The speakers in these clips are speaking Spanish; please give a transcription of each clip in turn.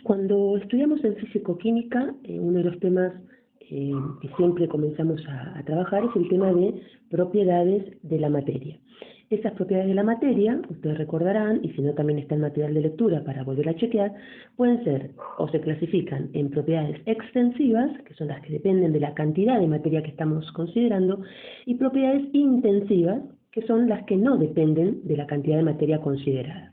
Cuando estudiamos en físico-química, uno de los temas que siempre comenzamos a trabajar es el tema de propiedades de la materia. Esas propiedades de la materia, ustedes recordarán, y si no también está en material de lectura para volver a chequear, pueden ser o se clasifican en propiedades extensivas, que son las que dependen de la cantidad de materia que estamos considerando, y propiedades intensivas, que son las que no dependen de la cantidad de materia considerada.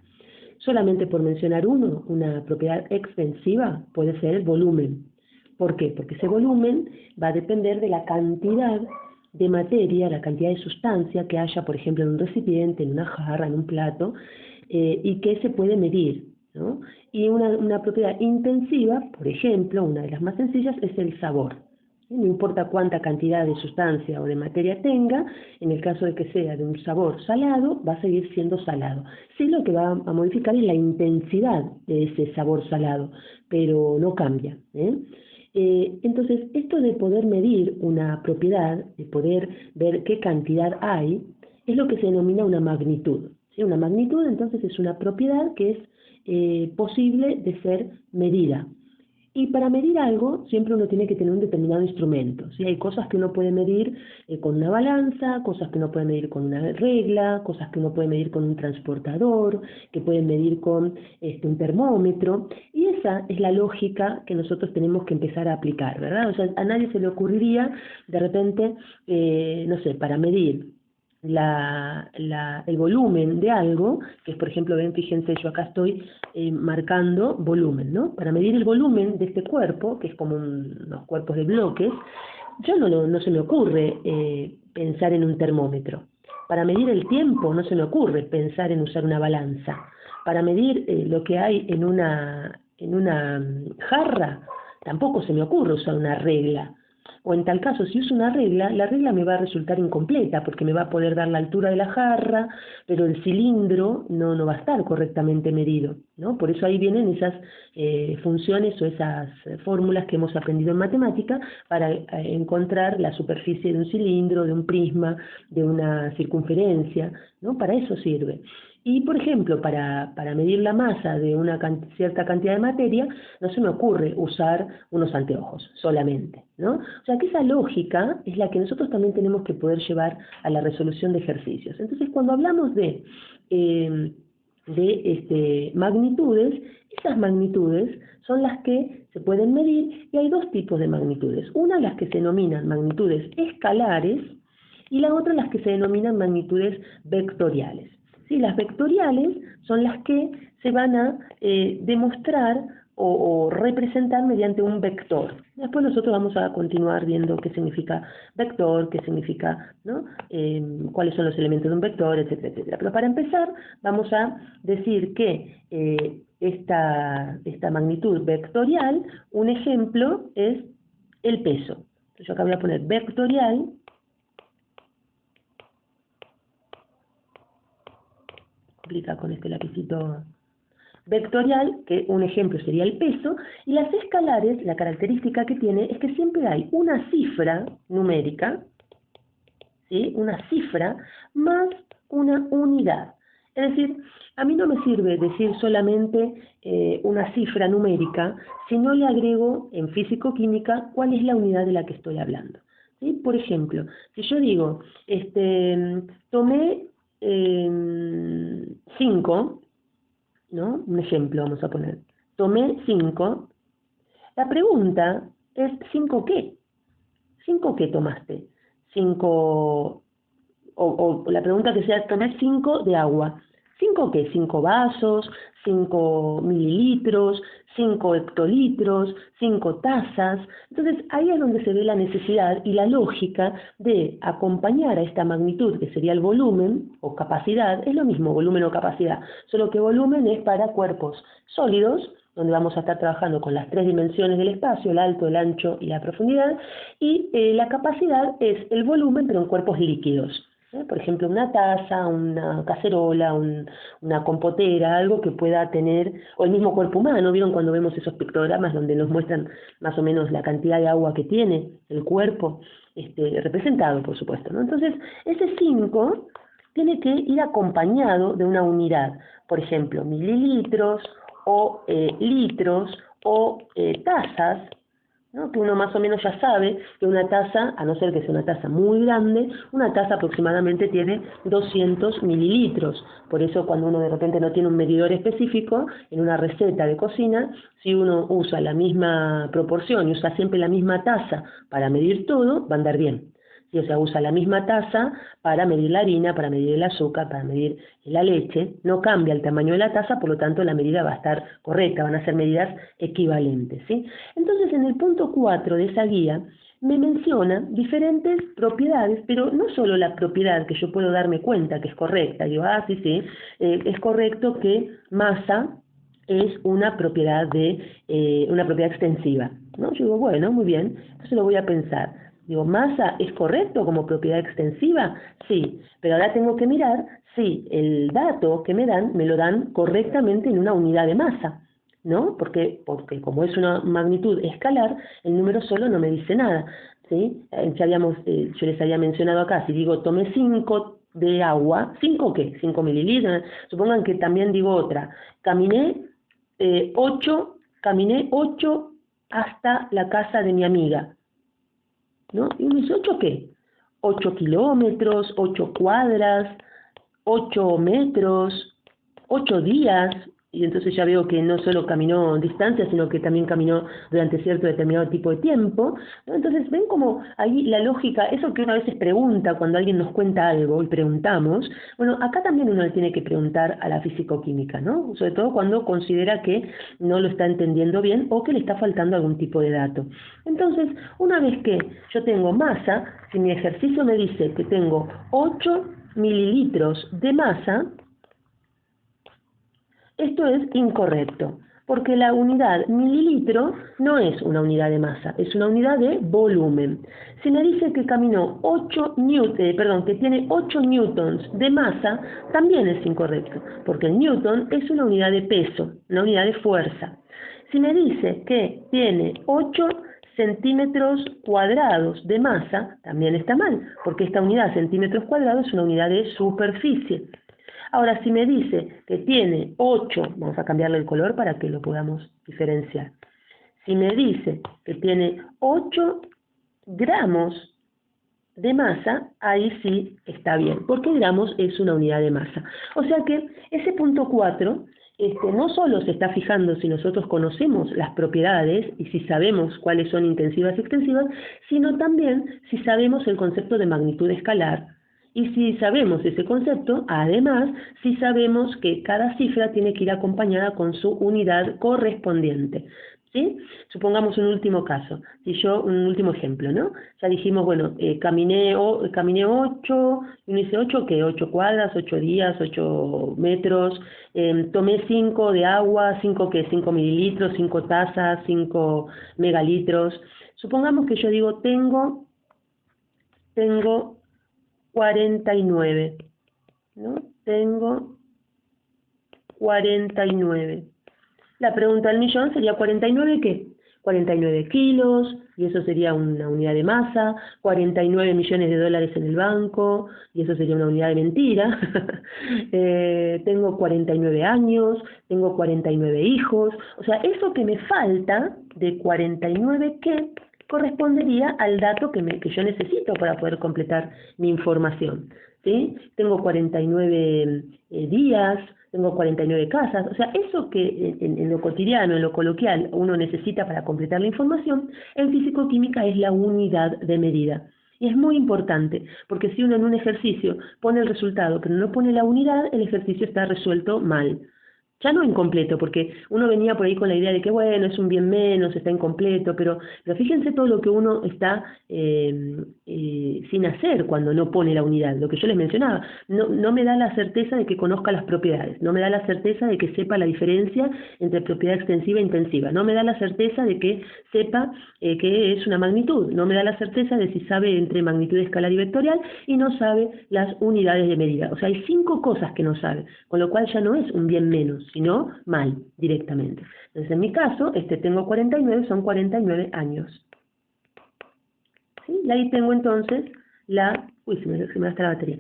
Solamente por mencionar uno, una propiedad extensiva puede ser el volumen. ¿Por qué? Porque ese volumen va a depender de la cantidad de materia, la cantidad de sustancia que haya, por ejemplo, en un recipiente, en una jarra, en un plato, y que se puede medir, ¿no? Y una propiedad intensiva, por ejemplo, una de las más sencillas, es el sabor. No importa cuánta cantidad de sustancia o de materia tenga, en el caso de que sea de un sabor salado, va a seguir siendo salado. Sí, lo que va a modificar es la intensidad de ese sabor salado, pero no cambia, entonces, esto de poder medir una propiedad, de poder ver qué cantidad hay, es lo que se denomina una magnitud. ¿Sí? Una magnitud, entonces, es una propiedad que es posible de ser medida. Y para medir algo, siempre uno tiene que tener un determinado instrumento. ¿Sí? Hay cosas que uno puede medir con una balanza, cosas que uno puede medir con una regla, cosas que uno puede medir con un transportador, que puede medir con un termómetro. Y esa es la lógica que nosotros tenemos que empezar a aplicar, ¿verdad? O sea, a nadie se le ocurriría, de repente, no sé, para medir el volumen de algo, que es, por ejemplo, ven, fíjense, yo acá estoy marcando volumen, ¿no? Para medir el volumen de este cuerpo, que es como unos cuerpos de bloques, yo no se me ocurre pensar en un termómetro. Para medir el tiempo no se me ocurre pensar en usar una balanza. Para medir lo que hay en una jarra, tampoco se me ocurre usar una regla. O en tal caso, si uso una regla, la regla me va a resultar incompleta porque me va a poder dar la altura de la jarra, pero el cilindro no va a estar correctamente medido, ¿no? Por eso ahí vienen esas funciones o esas fórmulas que hemos aprendido en matemática para encontrar la superficie de un cilindro, de un prisma, de una circunferencia, ¿no? Para eso sirve. Y, por ejemplo, para medir la masa de una cierta cantidad de materia, no se me ocurre usar unos anteojos solamente, ¿no? O sea, que esa lógica es la que nosotros también tenemos que poder llevar a la resolución de ejercicios. Entonces, cuando hablamos de magnitudes, esas magnitudes son las que se pueden medir y hay dos tipos de magnitudes. Una, las que se denominan magnitudes escalares y la otra, las que se denominan magnitudes vectoriales. ¿Sí? Las vectoriales son las que se van a demostrar o representar mediante un vector. Después nosotros vamos a continuar viendo qué significa vector, qué significa, ¿no? Cuáles son los elementos de un vector, etcétera, etcétera. Pero para empezar vamos a decir que esta magnitud vectorial, un ejemplo es el peso. Entonces yo acá voy a poner vectorial. Complica con este lapicito vectorial, que un ejemplo sería el peso, y las escalares, la característica que tiene es que siempre hay una cifra numérica, ¿sí? Una cifra más una unidad. Es decir, a mí no me sirve decir solamente una cifra numérica si no le agrego en físico-química cuál es la unidad de la que estoy hablando. ¿Sí? Por ejemplo, si yo digo, tomé 5, ¿no? Un ejemplo vamos a poner. Tomé 5. La pregunta es, ¿5 qué? ¿5 qué tomaste? 5, o la pregunta que sea, tomé 5 de agua. ¿5 qué? 5 vasos, 5 mililitros, 5 hectolitros, 5 tazas. Entonces ahí es donde se ve la necesidad y la lógica de acompañar a esta magnitud, que sería el volumen o capacidad. Es lo mismo, volumen o capacidad, solo que volumen es para cuerpos sólidos, donde vamos a estar trabajando con las 3 dimensiones del espacio, el alto, el ancho y la profundidad, y la capacidad es el volumen, pero en cuerpos líquidos. Por ejemplo, una taza, una cacerola, una compotera, algo que pueda tener, o el mismo cuerpo humano. ¿Vieron cuando vemos esos pictogramas donde nos muestran más o menos la cantidad de agua que tiene el cuerpo, representado, por supuesto, ¿no? Entonces, ese 5 tiene que ir acompañado de una unidad, por ejemplo, mililitros, o litros o tazas, ¿no? Que uno más o menos ya sabe que una taza, a no ser que sea una taza muy grande, una taza aproximadamente tiene 200 mililitros. Por eso cuando uno de repente no tiene un medidor específico, en una receta de cocina, si uno usa la misma proporción y usa siempre la misma taza para medir todo, va a andar bien. Sí, o sea, usa la misma taza para medir la harina, para medir el azúcar, para medir la leche, no cambia el tamaño de la taza, por lo tanto la medida va a estar correcta, van a ser medidas equivalentes, ¿sí? Entonces, en el punto 4 de esa guía me menciona diferentes propiedades, pero no solo la propiedad que yo puedo darme cuenta que es correcta, digo, sí, es correcto que masa es una propiedad una propiedad extensiva, ¿no? Yo digo, bueno, muy bien, entonces lo voy a pensar. Digo, ¿masa es correcto como propiedad extensiva? Sí, pero ahora tengo que mirar si el dato que me dan, me lo dan correctamente en una unidad de masa, ¿no? Porque como es una magnitud escalar, el número solo no me dice nada, ¿sí? Yo les había mencionado acá, si digo tomé 5 de agua, ¿5 qué? 5 mililitros, supongan que también digo otra, caminé 8 hasta la casa de mi amiga, ¿no? Y uno dice, ¿8 qué? 8 kilómetros, 8 cuadras, 8 metros, 8 días, y entonces ya veo que no solo caminó distancia, sino que también caminó durante cierto determinado tipo de tiempo, ¿no? Entonces ven como ahí la lógica, eso que uno a veces pregunta cuando alguien nos cuenta algo y preguntamos, bueno, acá también uno le tiene que preguntar a la fisicoquímica, ¿no? Sobre todo cuando considera que no lo está entendiendo bien o que le está faltando algún tipo de dato. Entonces, una vez que yo tengo masa, si mi ejercicio me dice que tengo 8 mililitros de masa, esto es incorrecto, porque la unidad mililitro no es una unidad de masa, es una unidad de volumen. Si me dice que caminó que tiene 8 newtons de masa, también es incorrecto, porque el newton es una unidad de peso, una unidad de fuerza. Si me dice que tiene 8 centímetros cuadrados de masa, también está mal, porque esta unidad centímetros cuadrados es una unidad de superficie. Ahora, si me dice que tiene 8, vamos a cambiarle el color para que lo podamos diferenciar. Si me dice que tiene 8 gramos de masa, ahí sí está bien, porque gramos es una unidad de masa. O sea que ese punto 4 no solo se está fijando si nosotros conocemos las propiedades y si sabemos cuáles son intensivas y extensivas, sino también si sabemos el concepto de magnitud escalar. Y si sabemos ese concepto, además, si sabemos que cada cifra tiene que ir acompañada con su unidad correspondiente, ¿sí? Supongamos un último caso, un último ejemplo, ¿no? Ya dijimos, bueno, caminé 8, y uno dice, ¿8 qué? 8 cuadras, 8 días, 8 metros, tomé 5 de agua, 5 qué, 5 mililitros, 5 tazas, 5 megalitros. Supongamos que yo digo, tengo 49, ¿no? Tengo 49. La pregunta del millón sería, ¿49 qué? 49 kilos, y eso sería una unidad de masa, 49 millones de dólares en el banco, y eso sería una unidad de mentira. Tengo 49 años, tengo 49 hijos, o sea, eso que me falta de 49 qué correspondería al dato que yo necesito para poder completar mi información, ¿sí? Tengo 49 días, tengo 49 casas, o sea, eso que en lo cotidiano, en lo coloquial, uno necesita para completar la información, en fisicoquímica es la unidad de medida. Y es muy importante, porque si uno en un ejercicio pone el resultado, pero no pone la unidad, el ejercicio está resuelto mal. Ya no incompleto, porque uno venía por ahí con la idea de que, bueno, es un bien menos, está incompleto, pero fíjense todo lo que uno está sin hacer cuando no pone la unidad. Lo que yo les mencionaba, no me da la certeza de que conozca las propiedades, no me da la certeza de que sepa la diferencia entre propiedad extensiva e intensiva, no me da la certeza de que sepa que es una magnitud, no me da la certeza de si sabe entre magnitud escalar y vectorial y no sabe las unidades de medida. O sea, hay 5 cosas que no sabe, con lo cual ya no es un bien menos, sino mal directamente. Entonces, en mi caso, tengo 49, son 49 años. ¿Sí? Y ahí tengo entonces la Uy, se me gasta la batería.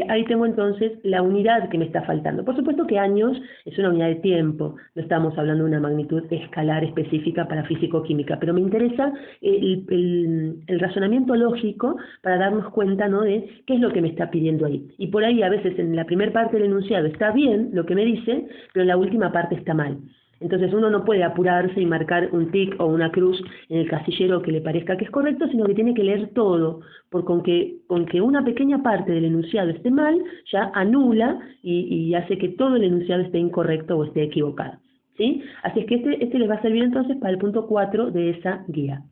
Ahí tengo entonces la unidad que me está faltando. Por supuesto que años es una unidad de tiempo, no estamos hablando de una magnitud escalar específica para físico-química, pero me interesa el razonamiento lógico para darnos cuenta, ¿no?, de qué es lo que me está pidiendo ahí. Y por ahí a veces en la primera parte del enunciado está bien lo que me dice, pero en la última parte está mal. Entonces uno no puede apurarse y marcar un tic o una cruz en el casillero que le parezca que es correcto, sino que tiene que leer todo, porque con que una pequeña parte del enunciado esté mal, ya anula y hace que todo el enunciado esté incorrecto o esté equivocado, ¿sí? Así es que este les va a servir entonces para el punto 4 de esa guía.